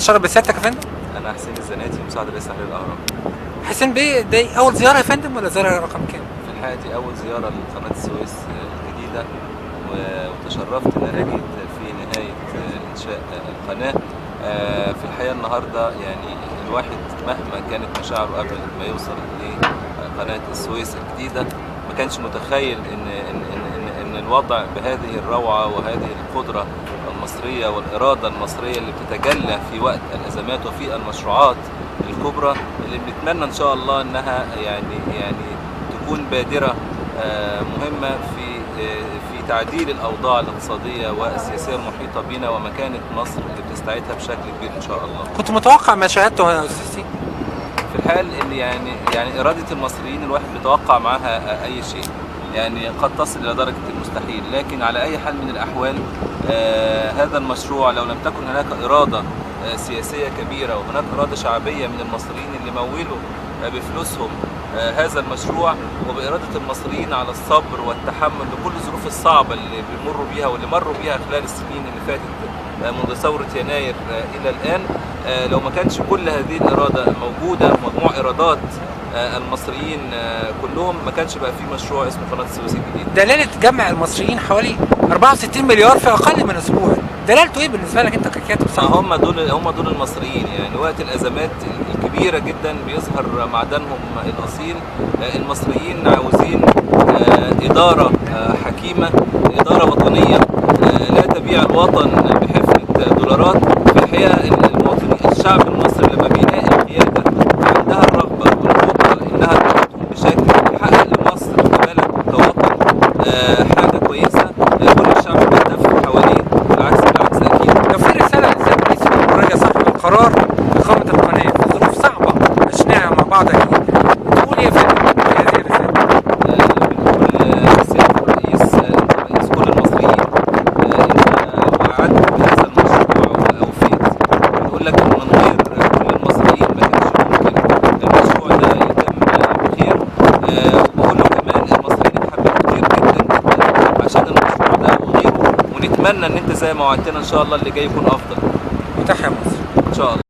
اتشرف بسيادتك يا فندم. أنا حسين الزناتي مساعد رئيس تحرير الأهرام. حسين بيه، دي اول زياره يا فندم ولا زياره رقم كام؟ في الحقيقة دي أول زيارة لقناة السويس الجديدة، وتشرفت إن أنا جيت في نهاية إنشاء القناة. في الحقيقة النهاردة يعني الواحد مهما كانت مشاعره قبل ما يوصل لقناة السويس الجديدة ما كانش متخيل إن الوضع بهذه الروعة وهذه القدرة المصرية والإرادة المصرية اللي بتتجلى في وقت الأزمات وفي المشروعات الكبرى اللي بنتمنى إن شاء الله إنها يعني تكون بادرة مهمة في تعديل الأوضاع الاقتصادية والسياسية المحيطة بنا ومكانة مصر اللي بتستعيدها بشكل كبير إن شاء الله. كنت متوقع ما شاهدته يا استاذ سيدي؟ في الحال اللي يعني إرادة المصريين الواحد بيتوقع معها أي شيء، يعني قد تصل إلى درجة المستحيل، لكن على أي حال من الأحوال هذا المشروع لو لم تكن هناك إرادة سياسية كبيرة وهناك إرادة شعبية من المصريين اللي مولوا بفلوسهم هذا المشروع وبإرادة المصريين على الصبر والتحمل لكل الظروف الصعبة اللي بيمروا بيها واللي مروا بيها خلال السنين اللي فاتت منذ ثورة يناير إلى الآن، لو ما كانش كل هذه الإرادة موجودة مجموع إرادات المصريين كلهم ما كانش بقى في مشروع اسمه قناة السويس الجديد. دلالة جمع المصريين حوالي 64 مليار في أقل من أسبوع، دلالته إيه بالنسبة لك أنت ككاتب صحفي؟ هم دول المصريين، يعني وقت الأزمات الكبيرة جدا بيظهر معدنهم الأصيل. المصريين عاوزين إدارة حكيمة، إدارة وطنية لا تبيع الوطن بحفنة دولارات. في الحقيقة المواطنين الشعب المصري لما بيلاقي قيادة عندها الرغبة والقدرة إنها تقوم بشكل يحقق لمصر كبلد كوطن حاجة كويسة، كل الشعب بيتف حواليه. بالعكس أكيد. لو في رسالة للسيد رئيس الجمهورية صاحب القرار إقامة القناة في ظروف صعبة عشناها مع بعض أكيد، تقول إيه يا فندم في هذه الرسالة؟ بنقول لسيادة الرئيس رئيس كل المصريين إن وعدت بهذا المشروع وأوفيت. بنقول لك إن من غير كل المصريين ما كانش ممكن المشروع ده يتم بخير. وبقول له كمان المصريين اتحملوا كتير جدا جدا عشان المشروع ده وغيره، ونتمنى إن أنت زي ما وعدتنا إن شاء الله اللي جاي يكون أفضل. وتحيا مصر. إن شاء الله.